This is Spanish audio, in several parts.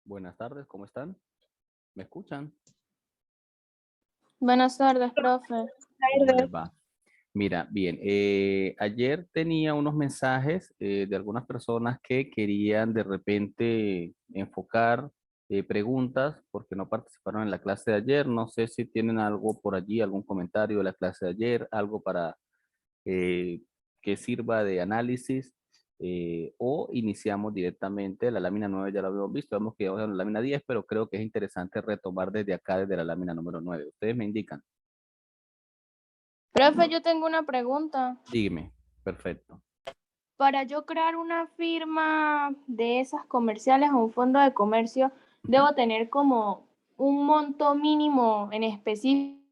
Buenas tardes, ¿cómo están? ¿Me escuchan? Buenas tardes, profe. ¿Cómo les va? Mira, bien, ayer tenía unos mensajes de algunas personas que querían de repente enfocar preguntas porque no participaron en la clase de ayer. No sé si tienen algo por allí, algún comentario de la clase de ayer, algo para que sirva de análisis, o iniciamos directamente la lámina 9. Ya lo habíamos visto, vemos que ya vamos a la lámina 10, pero creo que es interesante retomar desde acá, desde la lámina número 9. Ustedes me indican. Profe, yo tengo una pregunta. Dígame. Perfecto. Para yo crear una firma de esas comerciales o un fondo de comercio, ¿debo tener como un monto mínimo en específico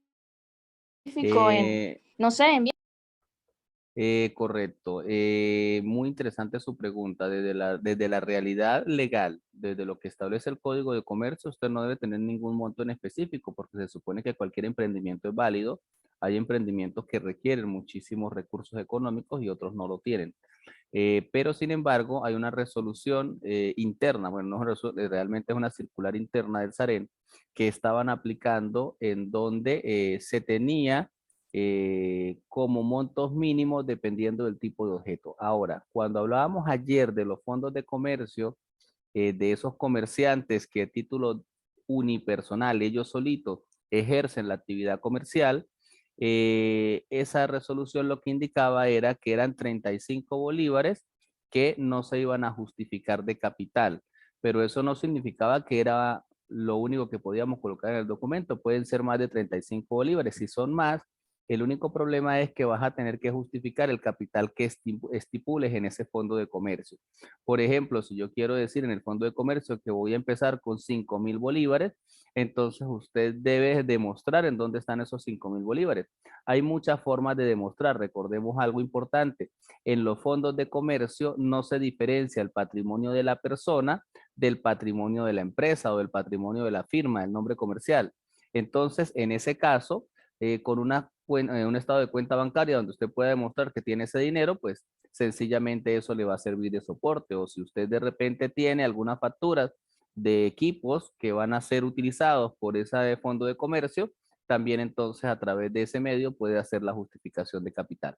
Eh, no sé, en bien? Correcto. Muy interesante su pregunta. Desde la realidad legal, desde lo que establece el Código de Comercio, usted no debe tener ningún monto en específico porque se supone que cualquier emprendimiento es válido. Hay emprendimientos que requieren muchísimos recursos económicos y otros no lo tienen. Pero sin embargo, hay una resolución interna, bueno, no realmente es una circular interna del SAREN que estaban aplicando en donde se tenía como montos mínimos dependiendo del tipo de objeto. Ahora, cuando hablábamos ayer de los fondos de comercio, de esos comerciantes que a título unipersonal, ellos solitos, ejercen la actividad comercial, esa resolución lo que indicaba era que eran 35 bolívares que no se iban a justificar de capital, pero eso no significaba que era lo único que podíamos colocar en el documento. Pueden ser más de 35 bolívares. Si son más, el único problema es que vas a tener que justificar el capital que estipules en ese fondo de comercio. Por ejemplo, si yo quiero decir en el fondo de comercio que voy a empezar con 5.000 bolívares, entonces usted debe demostrar en dónde están esos 5.000 bolívares. Hay muchas formas de demostrar. Recordemos algo importante. En los fondos de comercio no se diferencia el patrimonio de la persona del patrimonio de la empresa o del patrimonio de la firma, el nombre comercial. Entonces, en ese caso, con un estado de cuenta bancaria donde usted pueda demostrar que tiene ese dinero, pues sencillamente eso le va a servir de soporte. O si usted de repente tiene algunas facturas de equipos que van a ser utilizados por ese fondo de comercio, también entonces a través de ese medio puede hacer la justificación de capital.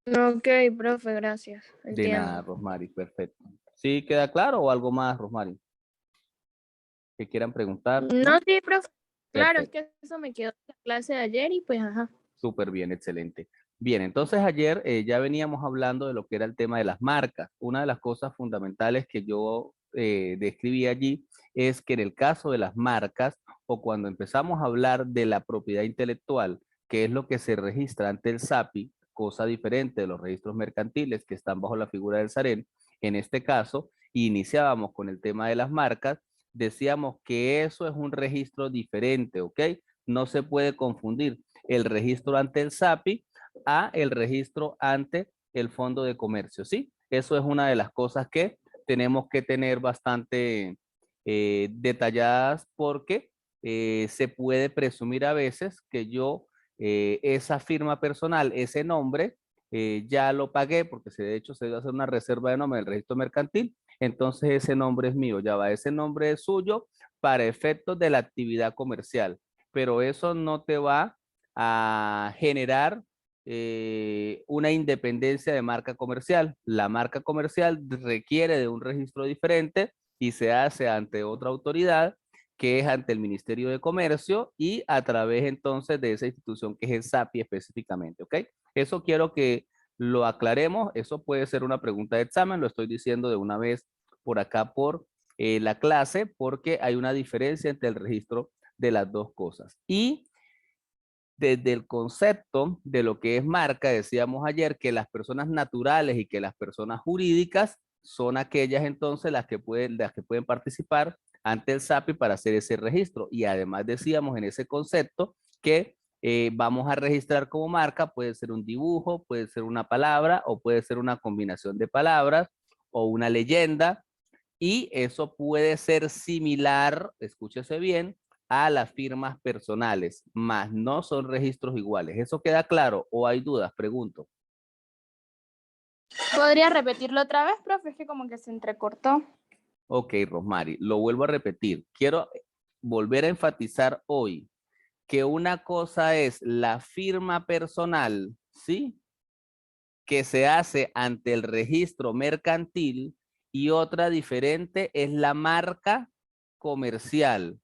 Ok, profe, gracias. De nada, Entiendo. Rosmary, perfecto. ¿Sí queda claro o algo más, Rosmary, que quieran preguntar? No, ¿No? sí, profe. Claro, es Perfecto. que eso me quedó de la clase de ayer y pues, ajá. Súper bien, excelente. Bien, entonces ayer ya veníamos hablando de lo que era el tema de las marcas. Una de las cosas fundamentales que yo describí allí es que en el caso de las marcas o cuando empezamos a hablar de la propiedad intelectual, que es lo que se registra ante el SAPI, cosa diferente de los registros mercantiles que están bajo la figura del SAREN, en este caso iniciábamos con el tema de las marcas, decíamos que eso es un registro diferente, ¿ok? No se puede confundir el registro ante el SAPI a el registro ante el Fondo de Comercio, ¿sí? Eso es una de las cosas que tenemos que tener bastante detalladas porque se puede presumir a veces que yo esa firma personal, ese nombre, ya lo pagué porque de hecho se debe hacer una reserva de nombre del registro mercantil, entonces ese nombre es mío, ya va, ese nombre es suyo para efectos de la actividad comercial, pero eso no te va a generar una independencia de marca comercial. La marca comercial requiere de un registro diferente y se hace ante otra autoridad que es ante el Ministerio de Comercio y a través entonces de esa institución que es el SAPI específicamente, ¿ok? Eso quiero que lo aclaremos, eso puede ser una pregunta de examen, lo estoy diciendo de una vez por acá por la clase, porque hay una diferencia entre el registro de las dos cosas. Y desde el concepto de lo que es marca, decíamos ayer que las personas naturales y que las personas jurídicas son aquellas entonces las que pueden participar ante el SAPI para hacer ese registro. Y además decíamos en ese concepto que vamos a registrar como marca, puede ser un dibujo, puede ser una palabra o puede ser una combinación de palabras o una leyenda, y eso puede ser similar, escúchese bien, a las firmas personales, más no son registros iguales. ¿Eso queda claro o hay dudas? Pregunto. ¿Podría repetirlo otra vez, profe? Es que como que se entrecortó. Ok, Rosmary, lo vuelvo a repetir. Quiero volver a enfatizar hoy que una cosa es la firma personal, ¿sí? Que se hace ante el registro mercantil y otra diferente es la marca comercial.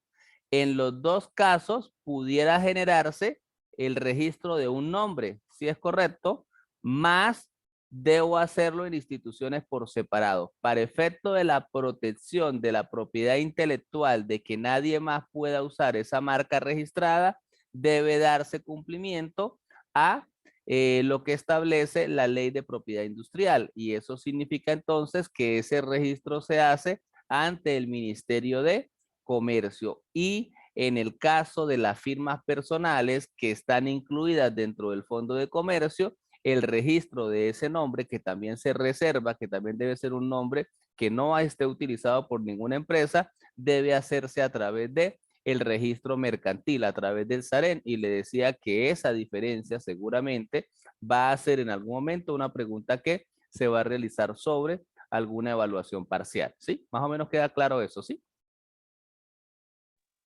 En los dos casos pudiera generarse el registro de un nombre, si es correcto, más debo hacerlo en instituciones por separado. Para efecto de la protección de la propiedad intelectual, de que nadie más pueda usar esa marca registrada, debe darse cumplimiento a lo que establece la ley de propiedad industrial. Y eso significa entonces que ese registro se hace ante el Ministerio de Comercio. Y en el caso de las firmas personales que están incluidas dentro del Fondo de Comercio, el registro de ese nombre, que también se reserva, que también debe ser un nombre que no esté utilizado por ninguna empresa, debe hacerse a través de el registro mercantil, a través del SAREN, y le decía que esa diferencia seguramente va a ser en algún momento una pregunta que se va a realizar sobre alguna evaluación parcial, ¿sí? Más o menos queda claro eso, ¿sí?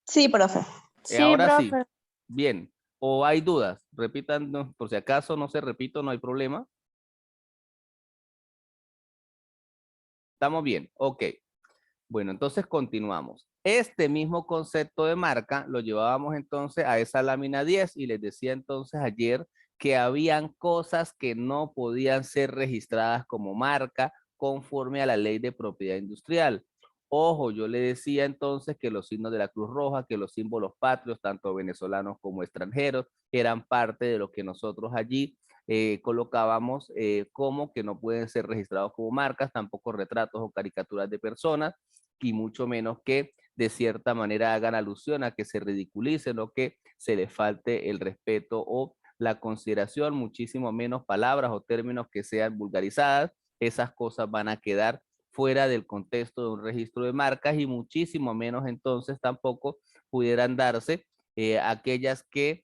Sí, profe. Sí, Ahora sí, profe. bien. ¿O hay dudas? Repitan, por si acaso no se repito, no hay problema. ¿Estamos bien? Ok. Bueno, entonces continuamos. Este mismo concepto de marca lo llevábamos entonces a esa lámina 10 y les decía entonces ayer que habían cosas que no podían ser registradas como marca conforme a la ley de propiedad industrial. Ojo, yo le decía entonces que los signos de la Cruz Roja, que los símbolos patrios, tanto venezolanos como extranjeros, eran parte de lo que nosotros allí colocábamos como que no pueden ser registrados como marcas, tampoco retratos o caricaturas de personas, y mucho menos que de cierta manera hagan alusión a que se ridiculicen o que se les falte el respeto o la consideración, muchísimo menos palabras o términos que sean vulgarizadas. Esas cosas van a quedar fuera del contexto de un registro de marcas y muchísimo menos entonces tampoco pudieran darse aquellas que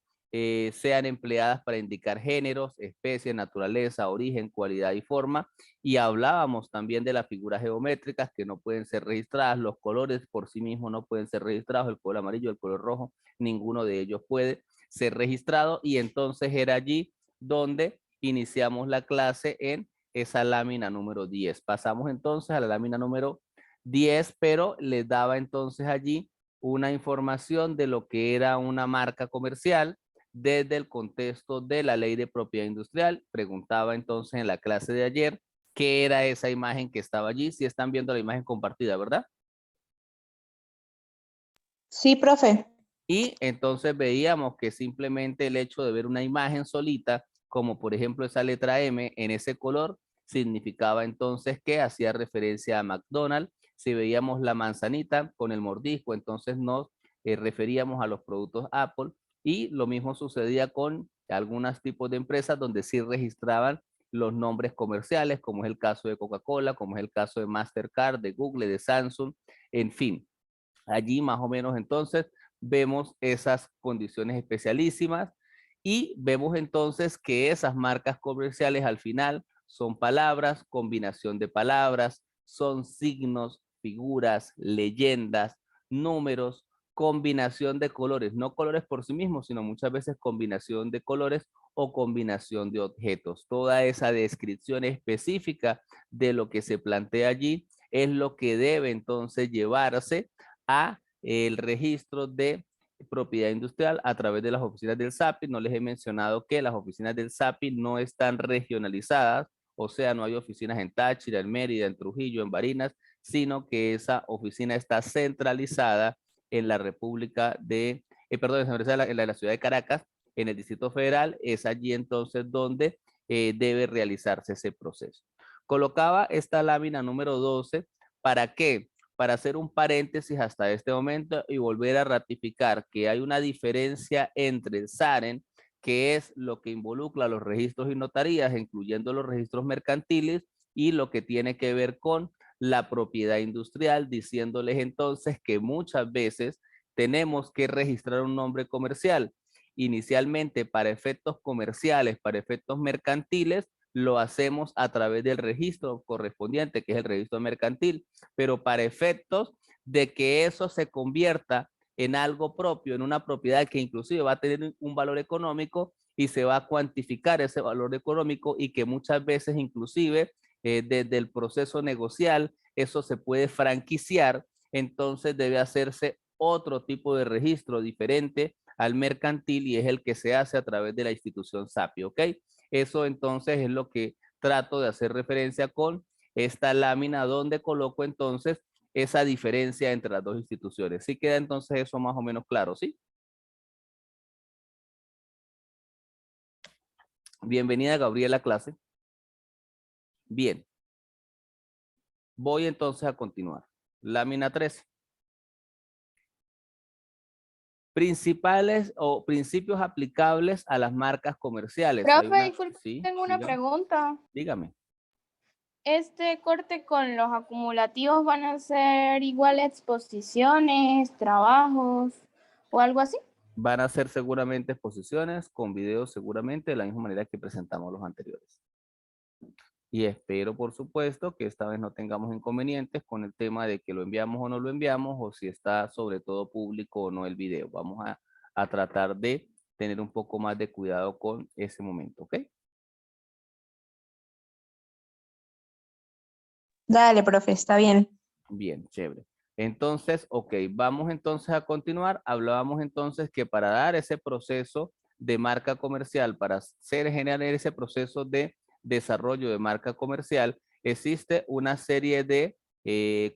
sean empleadas para indicar géneros, especies, naturaleza, origen, cualidad y forma. Y hablábamos también de las figuras geométricas que no pueden ser registradas, los colores por sí mismos no pueden ser registrados, el color amarillo, el color rojo, ninguno de ellos puede ser registrado. Y entonces era allí donde iniciamos la clase en esa lámina número 10. Pasamos entonces a la lámina número 10, pero les daba entonces allí una información de lo que era una marca comercial desde el contexto de la ley de propiedad industrial. Preguntaba entonces en la clase de ayer qué era esa imagen que estaba allí. Si están viendo la imagen compartida, ¿verdad? Sí, profe. Y entonces veíamos que simplemente el hecho de ver una imagen solita, como por ejemplo esa letra M en ese color, significaba entonces que hacía referencia a McDonald's. Si veíamos la manzanita con el mordisco, entonces nos referíamos a los productos Apple. Y lo mismo sucedía con algunos tipos de empresas donde sí registraban los nombres comerciales, como es el caso de Coca-Cola, como es el caso de Mastercard, de Google, de Samsung, en fin. Allí más o menos entonces vemos esas condiciones especialísimas y vemos entonces que esas marcas comerciales al final son palabras, combinación de palabras, son signos, figuras, leyendas, números, combinación de colores, no colores por sí mismos, sino muchas veces combinación de colores o combinación de objetos. Toda esa descripción específica de lo que se plantea allí es lo que debe entonces llevarse a el registro de propiedad industrial a través de las oficinas del SAPI. No les he mencionado que las oficinas del SAPI no están regionalizadas, o sea, no hay oficinas en Táchira, en Mérida, en Trujillo, en Barinas, sino que esa oficina está centralizada en la República de, perdón, en la ciudad de Caracas, en el Distrito Federal. Es allí entonces donde debe realizarse ese proceso. Colocaba esta lámina número 12, ¿para qué? Para hacer un paréntesis hasta este momento y volver a ratificar que hay una diferencia entre el SAREN, que es lo que involucra los registros y notarías, incluyendo los registros mercantiles, y lo que tiene que ver con la propiedad industrial, diciéndoles entonces que muchas veces tenemos que registrar un nombre comercial. Inicialmente para efectos comerciales, para efectos mercantiles, lo hacemos a través del registro correspondiente, que es el registro mercantil, pero para efectos de que eso se convierta en algo propio, en una propiedad que inclusive va a tener un valor económico y se va a cuantificar ese valor económico y que muchas veces inclusive desde el proceso negocial eso se puede franquiciar, entonces debe hacerse otro tipo de registro diferente al mercantil y es el que se hace a través de la institución SAPI, ¿ok? Eso entonces es lo que trato de hacer referencia con esta lámina donde coloco entonces esa diferencia entre las dos instituciones. ¿Sí queda entonces eso más o menos claro, sí? Bienvenida Gabriela a clase. Bien. Voy entonces a continuar. Lámina 3. Principales o principios aplicables a las marcas comerciales. Hay Profe, una, disculpe, sí, tengo una dígame, pregunta. dígame. ¿Este corte con los acumulativos van a ser igual exposiciones, trabajos o algo así? Van a ser seguramente exposiciones con videos seguramente de la misma manera que presentamos los anteriores. Y espero, por supuesto, que esta vez no tengamos inconvenientes con el tema de que lo enviamos o no lo enviamos, o si está sobre todo público o no el video. Vamos a tratar de tener un poco más de cuidado con ese momento, ¿ok? Dale, profe, está bien. Bien, chévere. Entonces, ok, vamos entonces a continuar. Hablábamos entonces que para dar ese proceso de marca comercial, para generar ese proceso de desarrollo de marca comercial, existe una serie de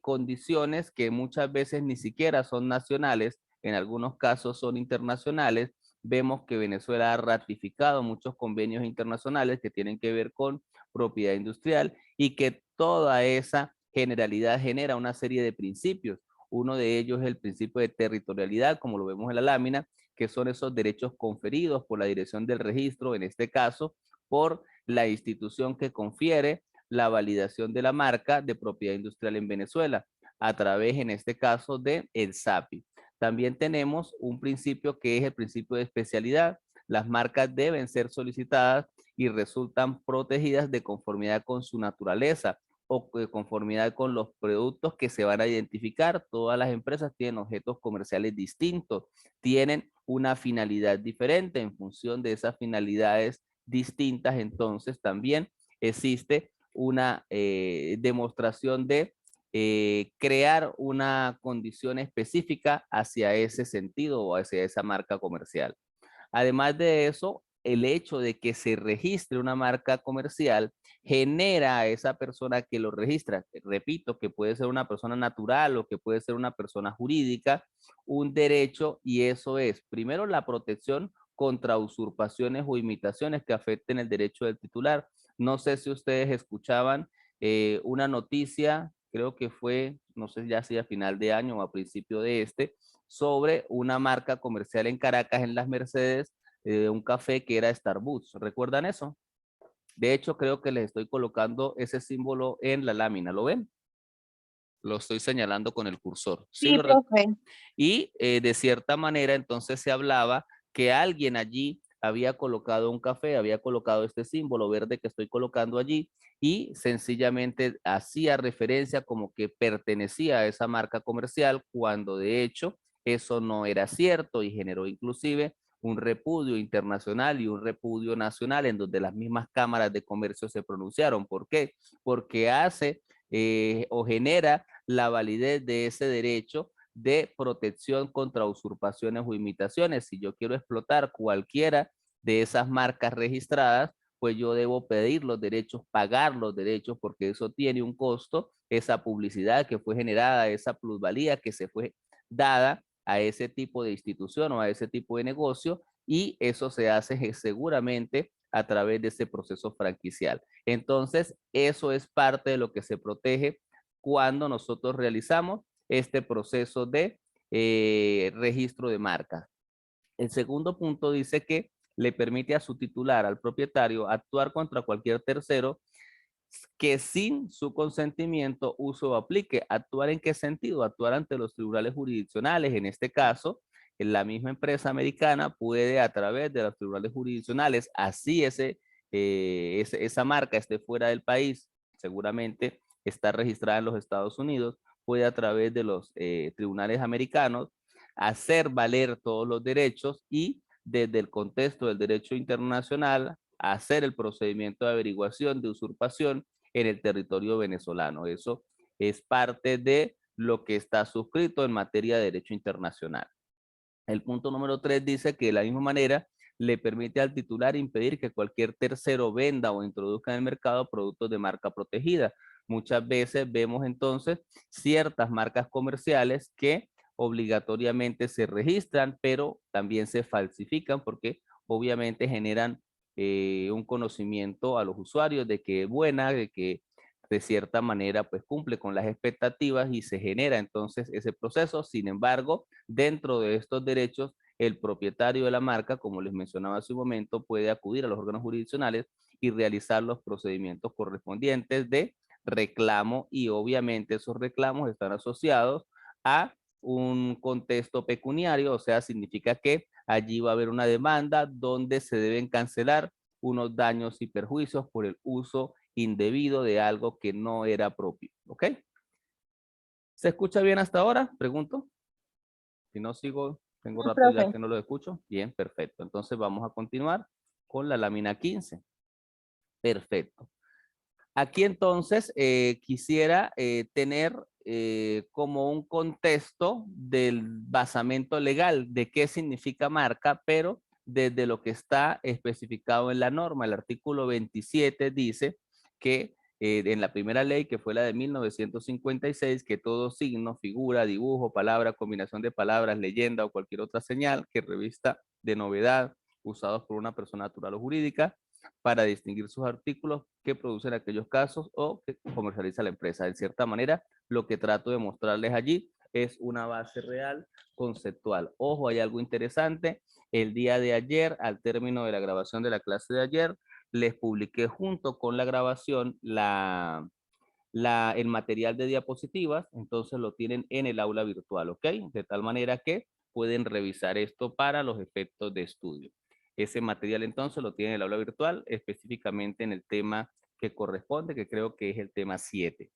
condiciones que muchas veces ni siquiera son nacionales, en algunos casos son internacionales. Vemos que Venezuela ha ratificado muchos convenios internacionales que tienen que ver con propiedad industrial y que toda esa generalidad genera una serie de principios. Uno de ellos es el principio de territorialidad, como lo vemos en la lámina, que son esos derechos conferidos por la dirección del registro, en este caso, por la institución que confiere la validación de la marca de propiedad industrial en Venezuela, a través, en este caso, de el SAPI. También tenemos un principio que es el principio de especialidad. Las marcas deben ser solicitadas y resultan protegidas de conformidad con su naturaleza o de conformidad con los productos que se van a identificar. Todas las empresas tienen objetos comerciales distintos, tienen una finalidad diferente. En función de esas finalidades distintas, entonces también existe una demostración de crear una condición específica hacia ese sentido o hacia esa marca comercial. Además de eso, el hecho de que se registre una marca comercial genera a esa persona que lo registra, repito, que puede ser una persona natural o que puede ser una persona jurídica, un derecho, y eso es, primero, la protección contra usurpaciones o imitaciones que afecten el derecho del titular. No sé si ustedes escuchaban una noticia, creo que fue, no sé ya si a final de año o a principio de este, sobre una marca comercial en Caracas, en las Mercedes, un café que era Starbucks. ¿Recuerdan eso? De hecho, creo que les estoy colocando ese símbolo en la lámina. ¿Lo ven? Lo estoy señalando con el cursor. ¿Sí Sí, lo profe. Y de cierta manera entonces se hablaba que alguien allí había colocado un café, había colocado este símbolo verde que estoy colocando allí y sencillamente hacía referencia como que pertenecía a esa marca comercial cuando de hecho eso no era cierto y generó inclusive un repudio internacional y un repudio nacional en donde las mismas cámaras de comercio se pronunciaron. ¿Por qué? Porque hace o genera la validez de ese derecho de protección contra usurpaciones o imitaciones. Si yo quiero explotar cualquiera de esas marcas registradas, pues yo debo pedir los derechos, pagar los derechos, porque eso tiene un costo, esa publicidad que fue generada, esa plusvalía que se fue dada a ese tipo de institución o a ese tipo de negocio, y eso se hace seguramente a través de ese proceso franquicial. Entonces, eso es parte de lo que se protege cuando nosotros realizamos este proceso de registro de marca. El segundo punto dice que le permite a su titular, al propietario, actuar contra cualquier tercero que sin su consentimiento uso o aplique. ¿Actuar en qué sentido? Actuar ante los tribunales jurisdiccionales. En este caso, la misma empresa americana puede a través de los tribunales jurisdiccionales, así ese esa marca esté fuera del país, seguramente está registrada en los Estados Unidos, puede a través de los tribunales americanos hacer valer todos los derechos y desde el contexto del derecho internacional hacer el procedimiento de averiguación de usurpación en el territorio venezolano. Eso es parte de lo que está suscrito en materia de derecho internacional. El punto número 3 dice que de la misma manera le permite al titular impedir que cualquier tercero venda o introduzca en el mercado productos de marca protegida. Muchas veces vemos entonces ciertas marcas comerciales que obligatoriamente se registran, pero también se falsifican porque obviamente generan un conocimiento a los usuarios de que es buena, de que de cierta manera pues cumple con las expectativas y se genera entonces ese proceso. Sin embargo, dentro de estos derechos, el propietario de la marca, como les mencionaba hace un momento, puede acudir a los órganos jurisdiccionales y realizar los procedimientos correspondientes de reclamo y obviamente esos reclamos están asociados a un contexto pecuniario, o sea, significa que allí va a haber una demanda donde se deben cancelar unos daños y perjuicios por el uso indebido de algo que no era propio, ¿ok? ¿Se escucha bien hasta ahora? Pregunto. Si no sigo, tengo Sí, rato ya profe. que no lo escucho. Bien, perfecto. Entonces vamos a continuar con la lámina 15. Perfecto. Aquí entonces quisiera tener como un contexto del basamento legal de qué significa marca, pero desde lo que está especificado en la norma. El artículo 27 dice que en la primera ley, que fue la de 1956, que todo signo, figura, dibujo, palabra, combinación de palabras, leyenda o cualquier otra señal que revista de novedad usados por una persona natural o jurídica para distinguir sus artículos que producen aquellos casos o que comercializa la empresa. De cierta manera, lo que trato de mostrarles allí es una base real conceptual. Ojo, hay algo interesante. El día de ayer, al término de la grabación de la clase de ayer, les publiqué junto con la grabación el material de diapositivas, entonces lo tienen en el aula virtual, ¿ok? De tal manera que pueden revisar esto para los efectos de estudio. Ese material entonces lo tiene en el aula virtual, específicamente en el tema que corresponde, que creo que es el tema 7.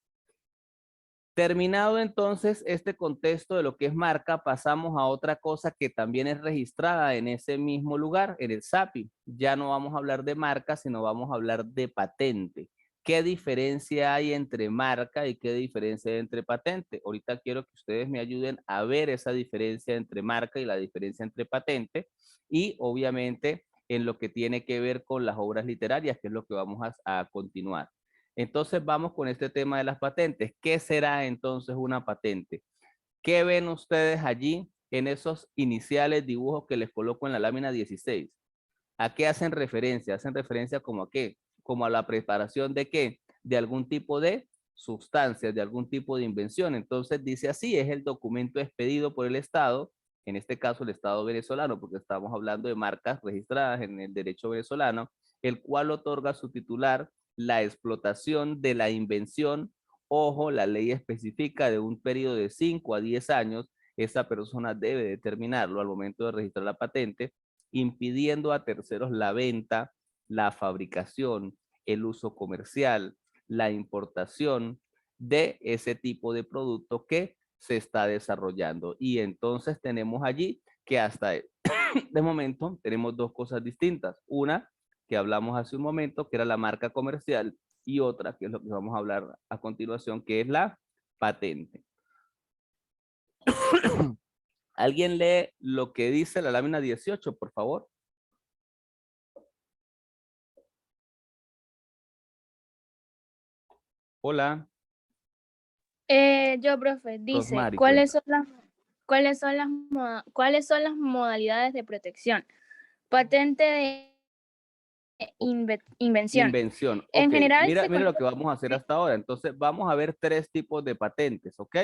Terminado entonces este contexto de lo que es marca, pasamos a otra cosa que también es registrada en ese mismo lugar, en el SAPI. Ya no vamos a hablar de marca, sino vamos a hablar de patente. ¿Qué diferencia hay entre marca y qué diferencia hay entre patente? Ahorita quiero que ustedes me ayuden a ver esa diferencia entre marca y la diferencia entre patente y obviamente en lo que tiene que ver con las obras literarias, que es lo que vamos a continuar. Entonces vamos con este tema de las patentes. ¿Qué será entonces una patente? ¿Qué ven ustedes allí en esos iniciales dibujos que les coloco en la lámina 16? ¿A qué hacen referencia? ¿Hacen referencia como a qué? Como a la preparación de qué? De algún tipo de sustancias, de algún tipo de invención. Entonces dice así, es el documento expedido por el Estado, en este caso el Estado venezolano, porque estamos hablando de marcas registradas en el derecho venezolano, el cual otorga a su titular la explotación de la invención. Ojo, la ley especifica de un periodo de 5 a 10 años, esa persona debe determinarlo al momento de registrar la patente, impidiendo a terceros la venta, la fabricación, el uso comercial, la importación de ese tipo de producto que se está desarrollando. Y entonces tenemos allí que hasta de momento tenemos dos cosas distintas. Una que hablamos hace un momento, que era la marca comercial, y otra, que es lo que vamos a hablar a continuación, que es la patente. ¿Alguien lee lo que dice la lámina 18, por favor? Hola. Yo, profe, dice, Rosmary, cuenta. ¿cuáles son las modalidades de protección? Patente de invención. Invención. En Ok, general mira, se mira lo que conoce vamos a hacer hasta ahora. Entonces, vamos a ver tres tipos de patentes, ¿ok?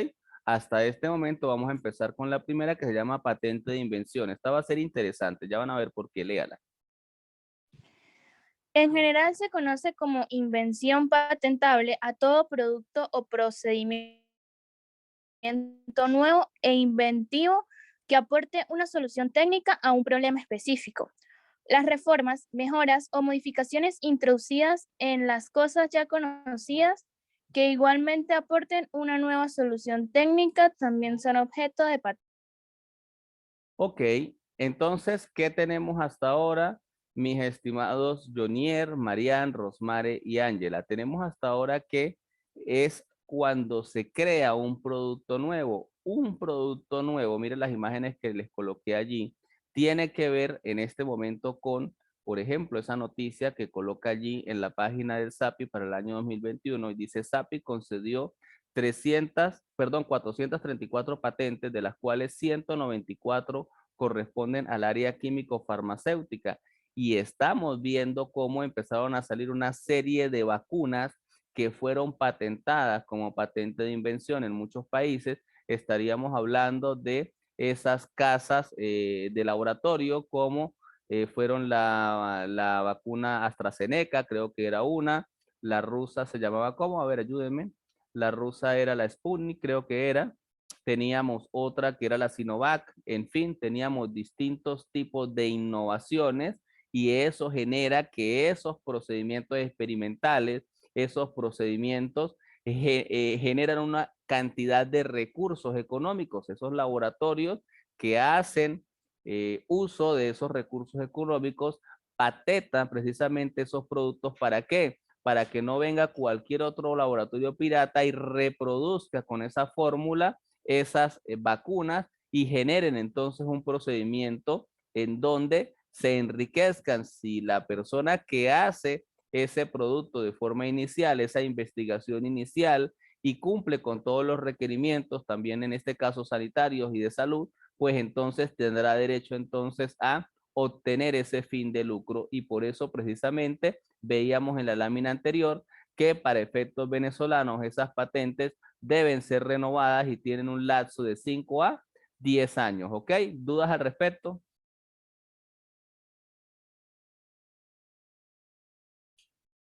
Hasta este momento vamos a empezar con la primera que se llama patente de invención. Esta va a ser interesante, ya van a ver por qué, léala. En general se conoce como invención patentable a todo producto o procedimiento nuevo e inventivo que aporte una solución técnica a un problema específico. Las reformas, mejoras o modificaciones introducidas en las cosas ya conocidas que igualmente aporten una nueva solución técnica también son objeto de patente. Ok, entonces, ¿qué tenemos hasta ahora, mis estimados Jonier, Marian, Rosmare y Ángela? Tenemos hasta ahora que es cuando se crea un producto nuevo. Un producto nuevo, miren las imágenes que les coloqué allí, tiene que ver en este momento con, por ejemplo, esa noticia que coloca allí en la página del SAPI para el año 2021 y dice SAPI concedió 434 patentes, de las cuales 194 corresponden al área químico-farmacéutica. Y estamos viendo cómo empezaron a salir una serie de vacunas que fueron patentadas como patente de invención en muchos países. Estaríamos hablando de esas casas de laboratorio como fueron la vacuna AstraZeneca, creo que era una, la rusa se llamaba, ¿cómo? A ver, ayúdenme. La rusa era la Sputnik, creo que era. Teníamos otra que era la Sinovac. En fin, teníamos distintos tipos de innovaciones y eso genera que esos procedimientos experimentales, esos procedimientos generan una cantidad de recursos económicos. Esos laboratorios que hacen uso de esos recursos económicos patentan precisamente esos productos. ¿Para qué? Para que no venga cualquier otro laboratorio pirata y reproduzca con esa fórmula esas vacunas y generen entonces un procedimiento en donde se enriquezcan. Si la persona que hace ese producto de forma inicial, esa investigación inicial, y cumple con todos los requerimientos, también en este caso sanitarios y de salud, pues entonces tendrá derecho entonces a obtener ese fin de lucro. Y por eso precisamente veíamos en la lámina anterior que para efectos venezolanos esas patentes deben ser renovadas y tienen un lapso de 5 a 10 años, ¿ok? ¿Dudas al respecto?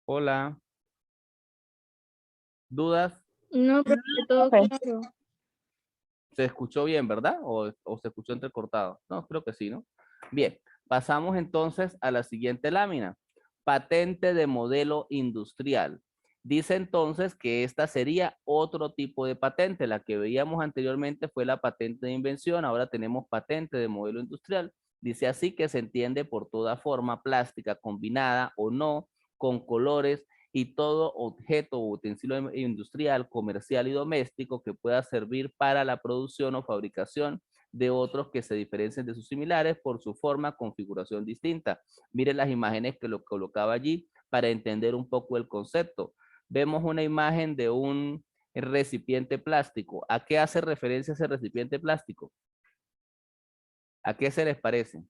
Hola. ¿Dudas? No, pero todo Profe. claro. ¿Se escuchó bien, verdad? ¿O se escuchó entrecortado? No, creo que sí, ¿no? Bien, pasamos entonces a la siguiente lámina. Patente de modelo industrial. Dice entonces que esta sería otro tipo de patente. La que veíamos anteriormente fue la patente de invención, ahora tenemos patente de modelo industrial. Dice así que se entiende por toda forma plástica combinada o no, con colores y todo objeto o utensilio industrial, comercial y doméstico que pueda servir para la producción o fabricación de otros que se diferencien de sus similares por su forma, configuración distinta. Miren las imágenes que lo colocaba allí para entender un poco el concepto. Vemos una imagen de un recipiente plástico. ¿A qué hace referencia ese recipiente plástico? ¿A qué se les parece?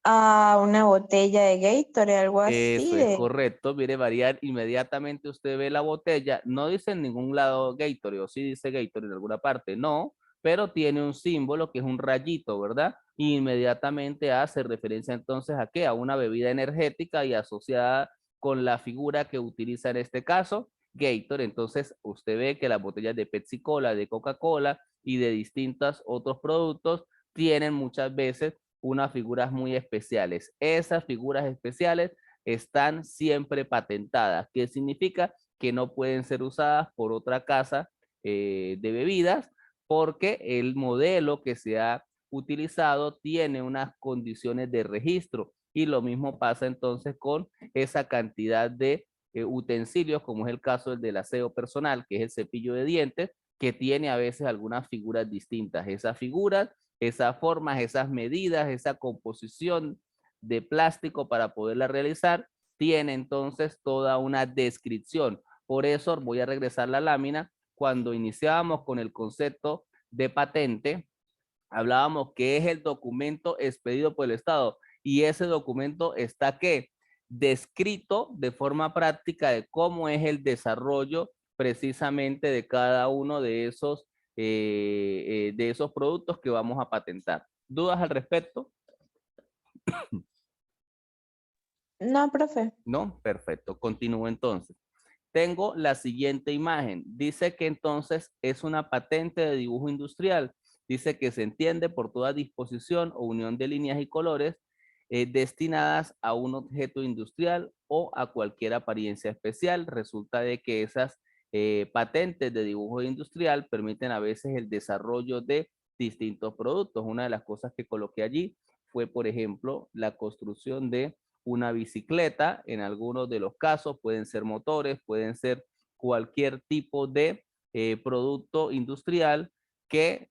A una botella de Gatorade, algo así Eso es de... correcto. Mire, variar inmediatamente usted ve la botella. No dice en ningún lado Gatorade, o sí dice Gatorade en alguna parte. No, pero tiene un símbolo que es un rayito, ¿verdad? Y inmediatamente hace referencia entonces a qué? A una bebida energética y asociada con la figura que utiliza en este caso Gatorade. Entonces usted ve que las botellas de Pepsi Cola, de Coca-Cola y de distintos otros productos tienen muchas veces unas figuras muy especiales. Esas figuras especiales están siempre patentadas. ¿Qué significa? Que no pueden ser usadas por otra casa de bebidas porque el modelo que se ha utilizado tiene unas condiciones de registro y lo mismo pasa entonces con esa cantidad de utensilios como es el caso del aseo personal, que es el cepillo de dientes, que tiene a veces algunas figuras distintas. Esas figuras, esas formas, esas medidas, esa composición de plástico para poderla realizar, tiene entonces toda una descripción. Por eso voy a regresar la lámina. Cuando iniciábamos con el concepto de patente, hablábamos que es el documento expedido por el Estado y ese documento está ¿qué? Descrito de forma práctica de cómo es el desarrollo precisamente de cada uno de esos productos que vamos a patentar. ¿Dudas al respecto? No, profe. No, perfecto. Continúo entonces. Tengo la siguiente imagen. Dice que entonces es una patente de dibujo industrial. Dice que se entiende por toda disposición o unión de líneas y colores destinadas a un objeto industrial o a cualquier apariencia especial. Resulta de que esas patentes de dibujo industrial permiten a veces el desarrollo de distintos productos. Una de las cosas que coloqué allí fue, por ejemplo, la construcción de una bicicleta. En algunos de los casos pueden ser motores, pueden ser cualquier tipo de producto industrial que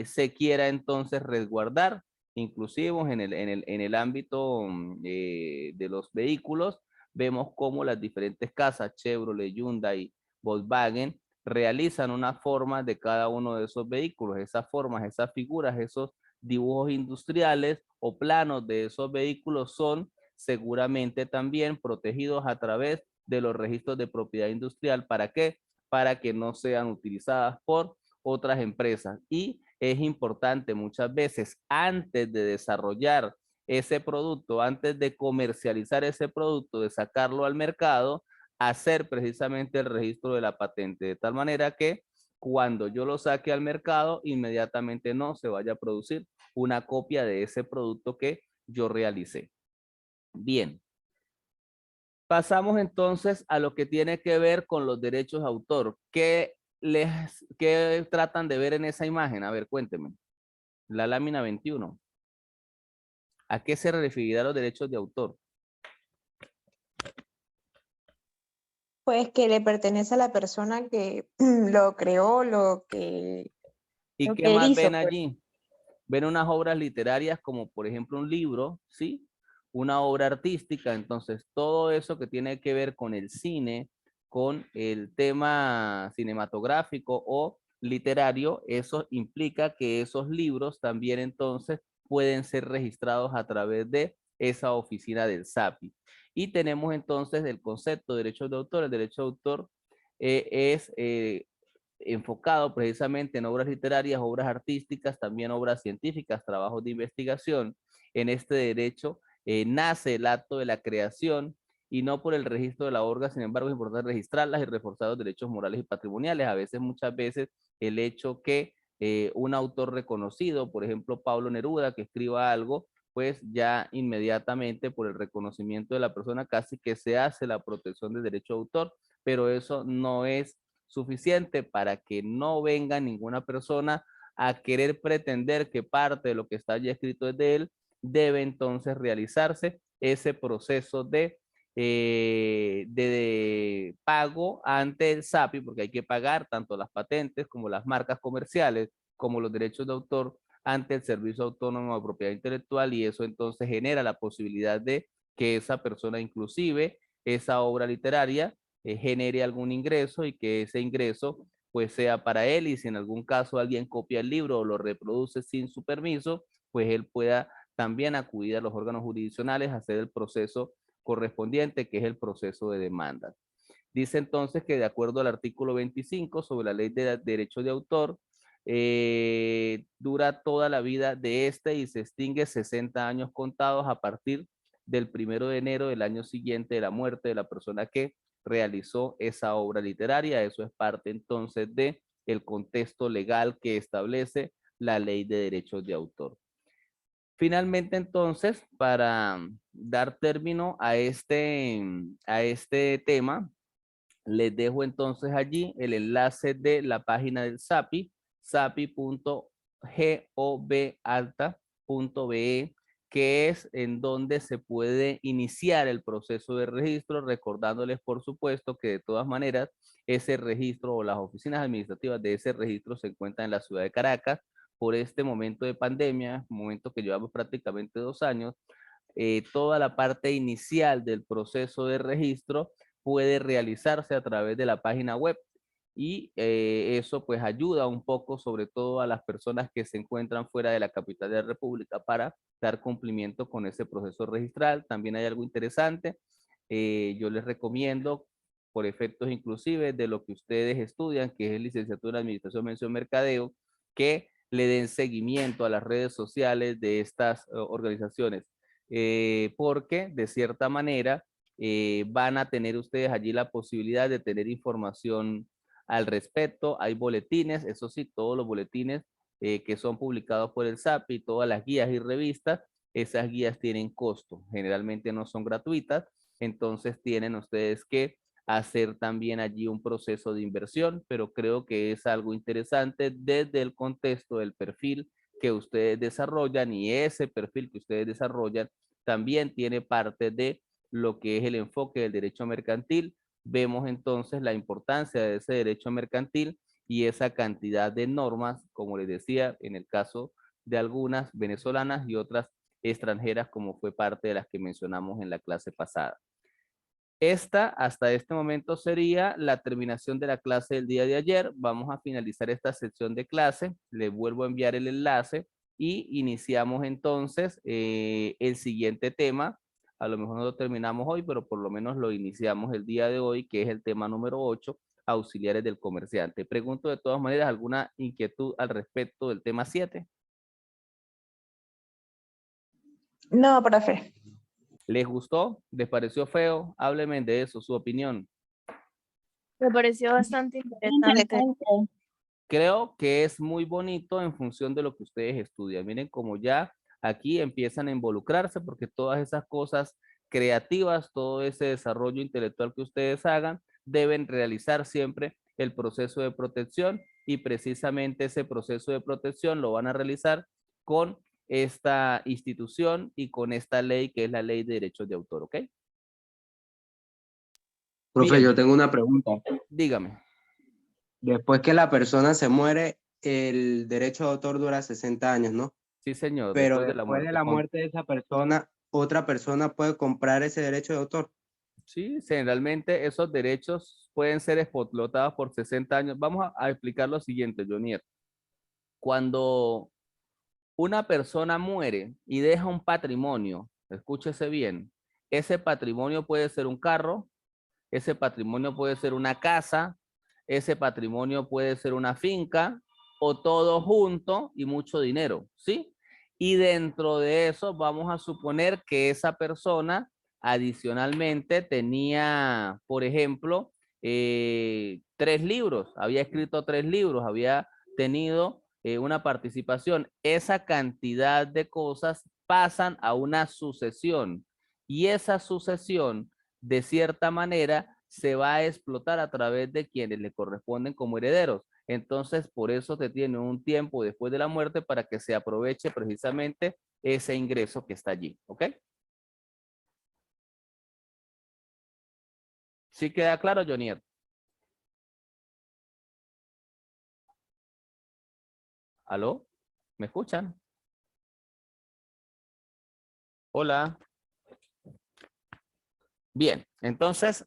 se quiera entonces resguardar. Inclusive en el ámbito de los vehículos, vemos cómo las diferentes casas, Chevrolet, Hyundai, Volkswagen, realizan una forma de cada uno de esos vehículos. Esas formas, esas figuras, esos dibujos industriales o planos de esos vehículos son seguramente también protegidos a través de los registros de propiedad industrial. ¿Para qué? Para que no sean utilizadas por otras empresas. Y es importante muchas veces, antes de desarrollar ese producto, antes de comercializar ese producto, de sacarlo al mercado, hacer precisamente el registro de la patente, de tal manera que cuando yo lo saque al mercado, inmediatamente no se vaya a producir una copia de ese producto que yo realicé. Bien. Pasamos entonces a lo que tiene que ver con los derechos de autor. ¿Qué tratan de ver en esa imagen? A ver, cuéntenme. La lámina 21. ¿A qué se referirán los derechos de autor? Pues que le pertenece a la persona que lo creó, ¿Y lo qué que él más hizo, ven pues. allí? Ven unas obras literarias como por ejemplo un libro, ¿sí? Una obra artística. Entonces todo eso que tiene que ver con el cine, con el tema cinematográfico o literario, eso implica que esos libros también entonces pueden ser registrados a través de esa oficina del SAPI. Y tenemos entonces el concepto de derechos de autor. El derecho de autor es enfocado precisamente en obras literarias, obras artísticas, también obras científicas, trabajos de investigación. En este derecho nace el acto de la creación y no por el registro de la obra. Sin embargo, es importante registrarlas y reforzar los derechos morales y patrimoniales. A veces, muchas veces, el hecho que un autor reconocido, por ejemplo, Pablo Neruda, que escriba algo, pues ya inmediatamente por el reconocimiento de la persona casi que se hace la protección del derecho de autor, pero eso no es suficiente para que no venga ninguna persona a querer pretender que parte de lo que está allí escrito es de él. Debe entonces realizarse ese proceso de pago ante el SAPI, porque hay que pagar tanto las patentes como las marcas comerciales, como los derechos de autor ante el Servicio Autónomo de Propiedad Intelectual, y eso entonces genera la posibilidad de que esa persona, inclusive esa obra literaria, genere algún ingreso y que ese ingreso pues sea para él, y si en algún caso alguien copia el libro o lo reproduce sin su permiso, pues él pueda también acudir a los órganos jurisdiccionales a hacer el proceso correspondiente, que es el proceso de demanda. Dice entonces que de acuerdo al artículo 25 sobre la ley de derechos de autor, dura toda la vida de este y se extingue 60 años contados a partir del 1 de enero del año siguiente de la muerte de la persona que realizó esa obra literaria. Eso es parte entonces de el contexto legal que establece la ley de derechos de autor. Finalmente, entonces, para dar término a este tema, les dejo entonces allí el enlace de la página del SAPI, sapi.gobalta.be, que es en donde se puede iniciar el proceso de registro, recordándoles, por supuesto, que de todas maneras, ese registro o las oficinas administrativas de ese registro se encuentran en la ciudad de Caracas. Por este momento de pandemia, momento que llevamos prácticamente 2 años, toda la parte inicial del proceso de registro puede realizarse a través de la página web, y eso pues ayuda un poco sobre todo a las personas que se encuentran fuera de la capital de la República para dar cumplimiento con ese proceso registral. También hay algo interesante, yo les recomiendo, por efectos inclusive de lo que ustedes estudian, que es licenciatura en Administración, Mención, Mercadeo, que le den seguimiento a las redes sociales de estas organizaciones, porque de cierta manera van a tener ustedes allí la posibilidad de tener información al respecto. Hay boletines, eso sí, todos los boletines que son publicados por el SAPI, todas las guías y revistas esas guías tienen costo, generalmente no son gratuitas, entonces tienen ustedes que hacer también allí un proceso de inversión, pero creo que es algo interesante desde el contexto del perfil que ustedes desarrollan, y ese perfil que ustedes desarrollan también tiene parte de lo que es el enfoque del derecho mercantil. Vemos entonces la importancia de ese derecho mercantil y esa cantidad de normas, como les decía, en el caso de algunas venezolanas y otras extranjeras, como fue parte de las que mencionamos en la clase pasada. Esta, hasta este momento, sería la terminación de la clase del día de ayer. Vamos a finalizar esta sección de clase. Les vuelvo a enviar el enlace y iniciamos entonces el siguiente tema. A lo mejor no lo terminamos hoy, pero por lo menos lo iniciamos el día de hoy, que es el tema número 8, auxiliares del comerciante. Pregunto de todas maneras, ¿alguna inquietud al respecto del tema 7? No, profe. ¿Les gustó? ¿Les pareció feo? Háblenme de eso, su opinión. Me pareció bastante interesante. Creo que es muy bonito en función de lo que ustedes estudian. Miren cómo ya aquí empiezan a involucrarse, porque todas esas cosas creativas, todo ese desarrollo intelectual que ustedes hagan, deben realizar siempre el proceso de protección, y precisamente ese proceso de protección lo van a realizar con esta institución y con esta ley, que es la Ley de Derechos de Autor, ¿ok? Profe, Bien, yo tengo una pregunta. dígame. Después que la persona se muere, el derecho de autor dura 60 años, ¿no? Sí, señor, Pero después de la después de muerte. la muerte de esa persona, otra persona puede comprar ese derecho de autor. Sí, generalmente esos derechos pueden ser explotados por 60 años. Vamos a explicar lo siguiente, Jonier. Cuando una persona muere y deja un patrimonio, escúchese bien, ese patrimonio puede ser un carro, ese patrimonio puede ser una casa, ese patrimonio puede ser una finca, o todo junto y mucho dinero, ¿sí? Y dentro de eso vamos a suponer que esa persona adicionalmente tenía, por ejemplo, 3 libros, había escrito 3 libros, había tenido una participación. Esa cantidad de cosas pasan a una sucesión, y esa sucesión, de cierta manera, se va a explotar a través de quienes le corresponden como herederos. Entonces, por eso se tiene un tiempo después de la muerte para que se aproveche precisamente ese ingreso que está allí, ¿ok? ¿Sí queda claro, Jonier? ¿Aló? ¿Me escuchan? Hola. Bien, entonces